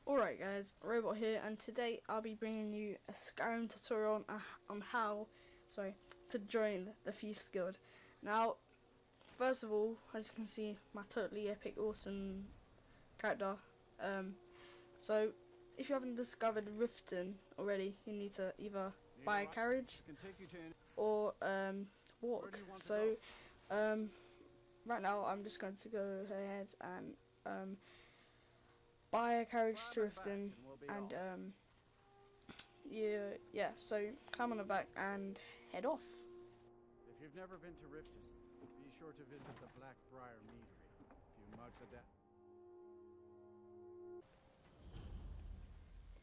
Alright guys, Robot here, and today I'll be bringing you a Skyrim tutorial on how to join the Thieves Guild. Now, first of all, as you can see, my totally epic awesome character. So if you haven't discovered Riften already, you need to either buy a carriage or walk. So right now I'm just going to go ahead and buy a carriage to Riften, and yeah, so climb on the back and head off. If you've never been to Riften, be sure to visit the Blackbriar Meadery. A few mugs of that.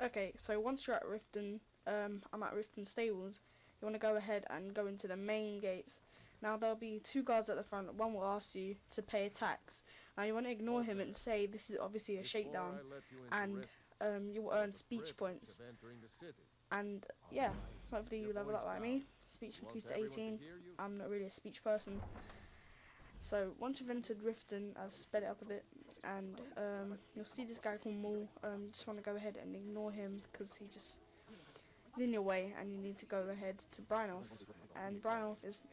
Okay, so once you're at Riften, I'm at Riften Stables. You want to go ahead and go into the main gates. Now there'll be two guards at the front. One will ask you to pay a tax. Now you want to ignore him and say this is obviously a shakedown, and you will earn speech points. And yeah, hopefully you level up like me. Speech increased to 18. I'm not really a speech person. So once you've entered Riften, I've sped it up a bit, and you'll see this guy called Maul. Just want to go ahead and ignore him because he's in your way, and you need to go ahead to Brynolf, and Brynolf is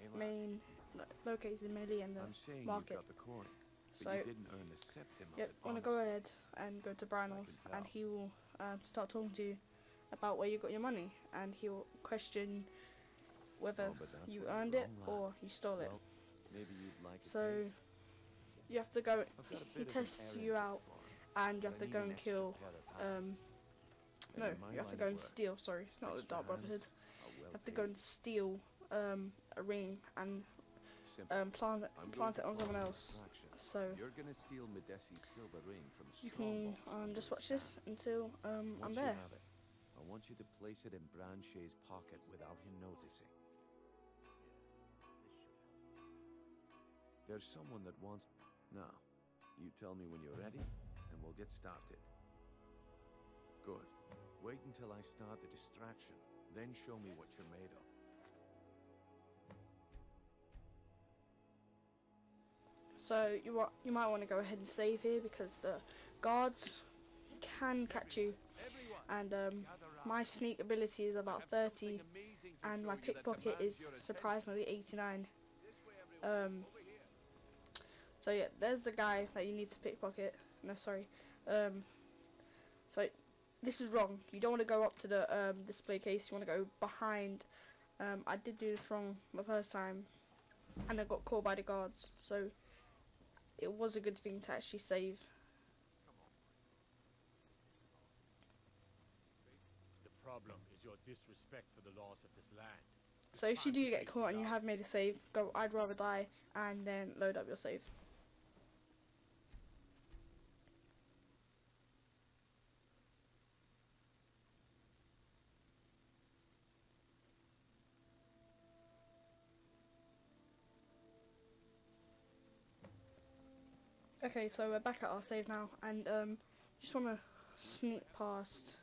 located mainly in the market. So yeah, want to go ahead and go to Brynolf, and he will start talking to you about where you got your money, and he will question whether you earned it or you stole it. So you have to go. He tests you out, and you have to go and kill. No, you have to go and steal. Sorry, it's not the Dark Brotherhood. You have to go and steal a ring and plant it on someone else. So you can just watch this until I'm there. I want you to place it in Branche's pocket without him noticing. There's someone that wants... Now, you tell me when you're ready, and we'll get started. Good. Wait until I start the distraction, then show me what you're made of. So you might want to go ahead and save here because the guards can catch you, and my sneak ability is about 30, and my pickpocket is surprisingly 89. So yeah, there's the guy that you need to pickpocket. No, sorry. So this is wrong. You don't want to go up to the display case. You want to go behind. I did do this wrong the first time, and I got caught by the guards. So it was a good thing to actually save. The problem is your disrespect for the laws of this land. So if you do get caught and you have made a save, go I'd rather die and then load up your save. Okay, so we're back at our save now, and just want to sneak past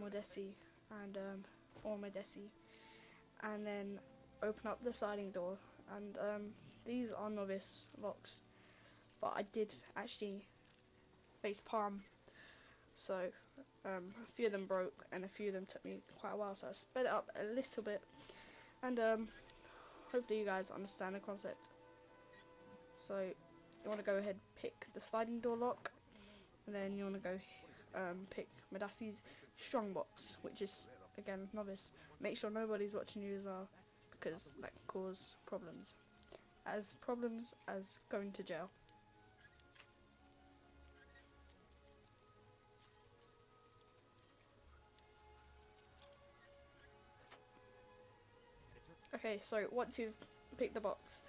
Modessi and Modessi, and then open up the sliding door. And these are novice locks, but I did actually face palm, so a few of them broke and a few of them took me quite a while. So I sped it up a little bit, and hopefully you guys understand the concept. So you want to go ahead and pick the sliding door lock, and then you want to go pick Modessi's strongbox, which is again novice. Make sure nobody's watching you as well, because that can cause problems as going to jail. Okay, so once you've picked the box,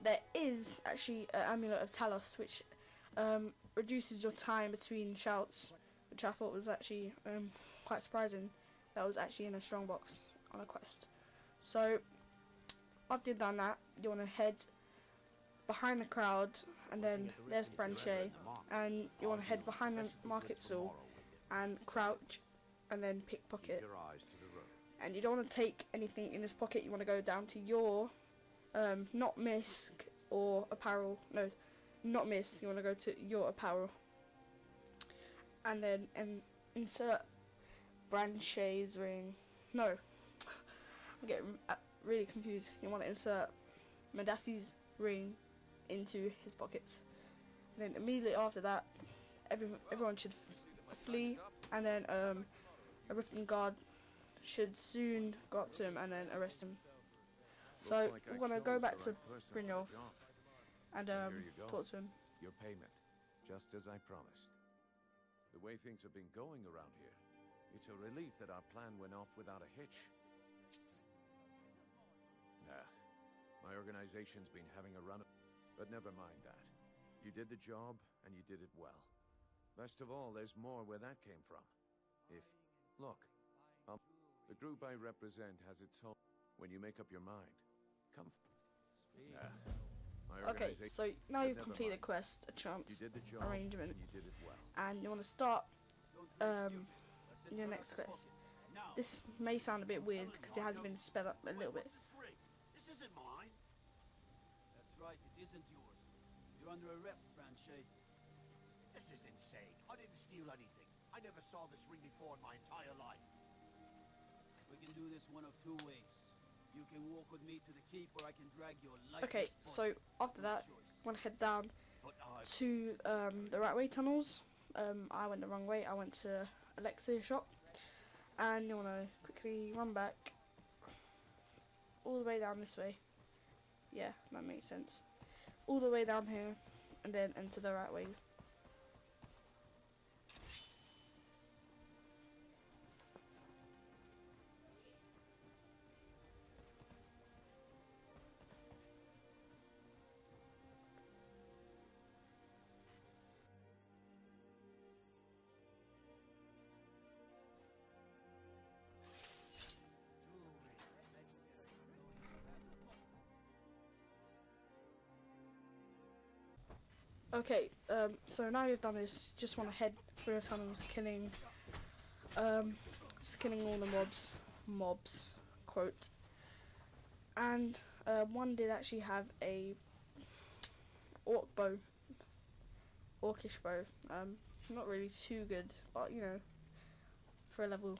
there is actually an Amulet of Talos, which reduces your time between shouts, which I thought was actually quite surprising. That was actually in a strong box on a quest. So after you've done that, you want to head behind the crowd, and then there's Branche, and you want to head behind the market stall and crouch and then pickpocket. And you don't want to take anything in this pocket. You want to go down to your not misc or apparel. No, not miss. You want to go to your apparel, and then insert Branchay's ring. No, I'm getting really confused. You want to insert Madassi's ring into his pockets, and then immediately after that, everyone should flee, and then a Riften guard should soon go up to him and then arrest him. So we're gonna go back to Brynjolf and talk to him. Your payment, just as I promised. The way things have been going around here, it's a relief that our plan went off without a hitch. Nah, my organization's been having a run of... But never mind that. You did the job, and you did it well. Best of all, there's more where that came from. Look, the group I represent has its own... When you make up your mind, come... Nah, my Okay, organization... so now you've never completed the mind. quest, a chance You did the job, arrangement, and you did it well. and you want to start your next quest. This may sound a bit weird because it has been sped up a little bit. This isn't mine. That's right, it isn't yours. You're under arrest, Branchay. This is insane. I didn't steal anything. I never saw this ring before in my entire life. We can do this one of two ways. You can walk with me to the keep, or I can drag your lifeless Okay, body. so after that, Choice. I want to head down But to the Ratway tunnels. I went the wrong way. I went to Alexia shop, and you want to quickly run back all the way down this way. Yeah, that makes sense. All the way down here, and then enter the Ratways. Okay, so now you've done this, just want to head through the tunnels, just killing all the mobs, quote. And one did actually have a orcish bow. Not really too good, but you know, for a level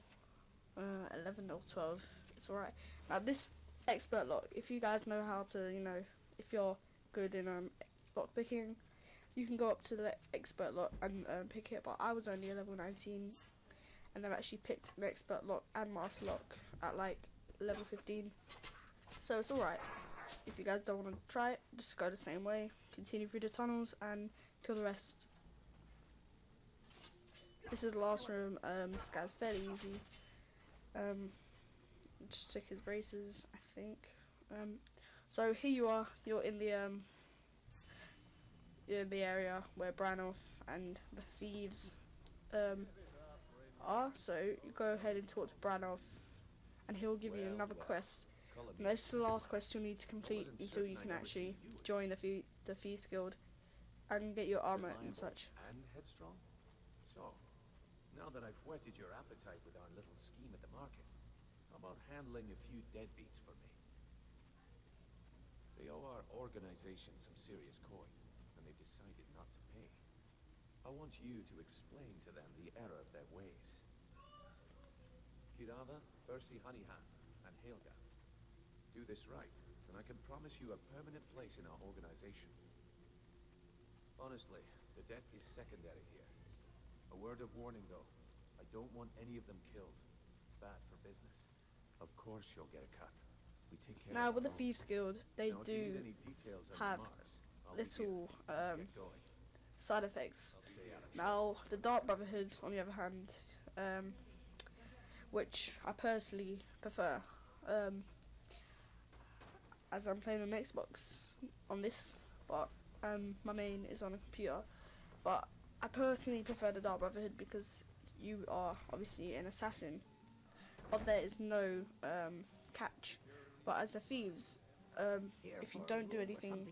11 or 12, it's alright. Now this expert lock, if you guys know how to, you know, if you're good in lock picking, you can go up to the expert lock and pick it, but I was only a level 19, and I've actually picked an expert lock and master lock at like level 15, so it's alright. If you guys don't want to try it, just go the same way, continue through the tunnels and kill the rest. This is the last room. This guy's fairly easy. Just took his braces, I think. So here you are, you're in the area where Brynjolf and the thieves are. So you go ahead and talk to Brynjolf, and he'll give you another quest. And this is the last quest you'll need to complete until you can actually join the Thieves Guild and get your armor and such. And headstrong? So, now that I've whetted your appetite with our little scheme at the market, how about handling a few deadbeats for me? They owe our organization some serious coin, and they've decided not to pay. I want you to explain to them the error of their ways. Kirava, Percy Honeyhand, and Helga. Do this right, and I can promise you a permanent place in our organization. Honestly, the debt is secondary here. A word of warning, though. I don't want any of them killed. Bad for business. Of course you'll get a cut. We take care Now of with the our own. Thieves Guild, they Now, if you do need any details on have your marks, I'll be here. little Get going. side effects. I'll stay out of Now the Dark Brotherhood, on the other hand, which I personally prefer, as I'm playing on Xbox on this, but my main is on a computer. But I personally prefer the Dark Brotherhood because you are obviously an assassin, but there is no catch. But as the thieves, if you don't do anything,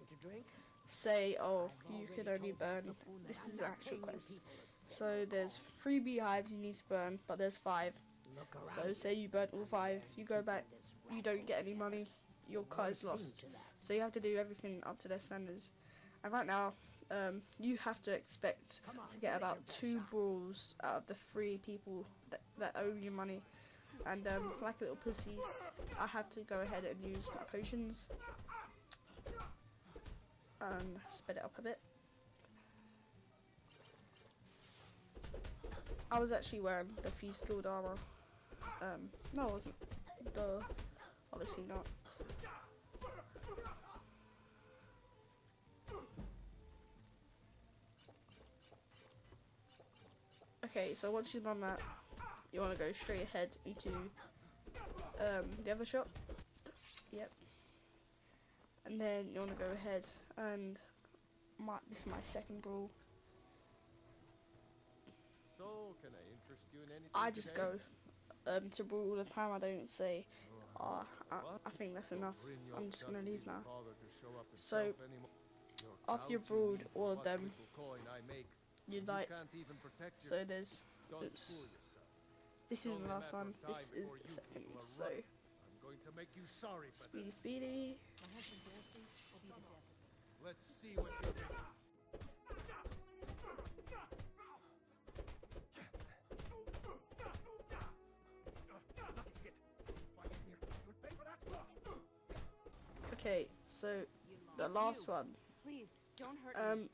say, oh, you could only burn, this is an actual quest. So there's 3 beehives you need to burn, but there's 5. So say you burn all 5, you go back, you don't get any money, your cut is lost. So you have to do everything up to their standards. And right now, you have to expect to get about 2 brawls out of the 3 people that owe you money. And like a little pussy, I have to go ahead and use my potions and sped it up a bit. I was actually wearing the Thieves Guild armor. No, I wasn't. Duh. Obviously not. Okay, so once you've done that, you want to go straight ahead into the other shop. Yep. And then you want to go ahead and this is my second brawl. So, can I interest you in anything? I just go to brawl all the time. I don't say, I think that's enough. I'm just gonna leave now. So after you've brawled all of them, you'd like. So there's. Oops. This isn't the last one. This is the second. So. I'm going to make you sorry for Speedy, this. speedy. Let's see what you do. Okay, so the last one. Please, don't hurt me.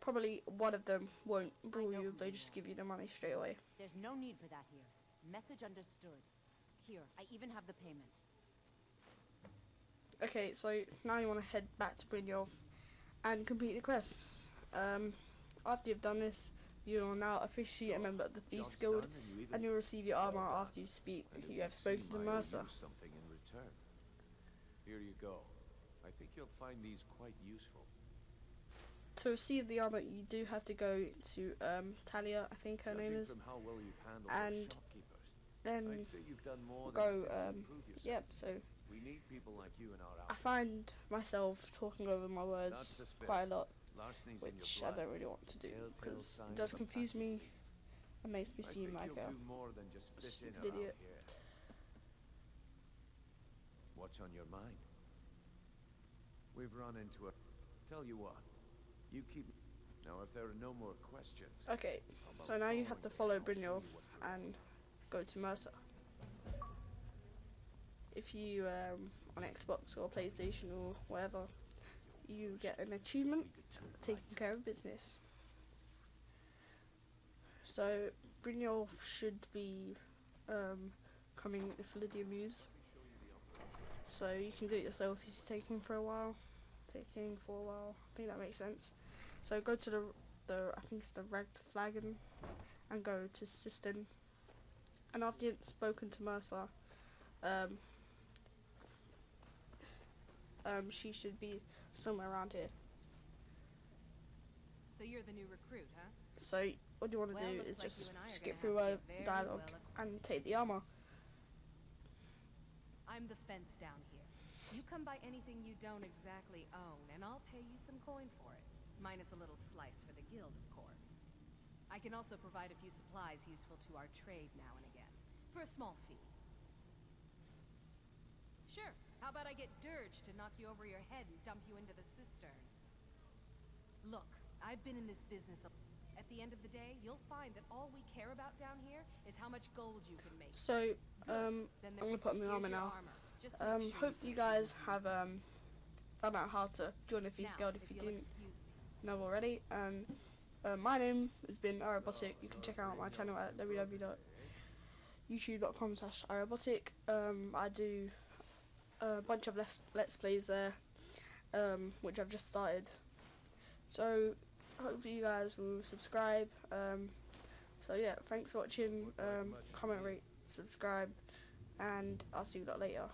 Probably one of them won't brawl you. They just give you the money straight away. There's no need for that here. Message understood. Here, I even have the payment. Okay, so now you want to head back to Brynjolf and complete the quest. After you've done this, you are now officially a member of the Thieves Guild, and you'll receive your armor after you have spoken to Mercer. Something in return. Here you go. I think you'll find these quite useful. To receive the armor, you do have to go to Talia, I think her name is, From how well you've handled and the shopkeepers, then I'd say you've done more go. than simply improve yourself. Yep. So We need people like you in our I outfit. find myself talking over my words That's the spirit. quite a lot, Larceny's in which your I blood. don't really want to do Telltale because signs it does of confuse me fascism. and makes me I seem think like you'll a do more than just fit in stupid around idiot. here. What's on your mind? We've run into a. Tell you what, you keep. Now, if there are no more questions. Okay, so now you have to follow Brynjolf and go to Mercer. If you on Xbox or PlayStation or whatever, you get an achievement taking care of business. So Brynjolf should be coming if Lydia moves. So you can do it yourself if it's taking for a while. I think that makes sense. So go to the I think it's the Ragged Flagon and go to Sistine. And after you've spoken to Mercer, she should be somewhere around here. So you're the new recruit, huh? So what you want to Well, do looks is like just you and I are skip gonna through have to a get very dialogue well and take the armor. I'm the fence down here. You come by anything you don't exactly own, and I'll pay you some coin for it. Minus a little slice for the guild, of course. I can also provide a few supplies useful to our trade now and again, for a small fee. Sure, how about I get Dirge to knock you over your head and dump you into the cistern? Look, I've been in this business at the end of the day, you'll find that all we care about down here is how much gold you can make. So I'm gonna put on the armor now. Hopefully you guys have found out how to join the Thieves Guild if you didn't know already. And my name has been iRobotic. You can check out my channel at www.youtube.com/iRobotic. I do a bunch of let's plays there, which I've just started. So hopefully you guys will subscribe. So yeah, thanks for watching. Comment, rate, subscribe, and I'll see you lot later.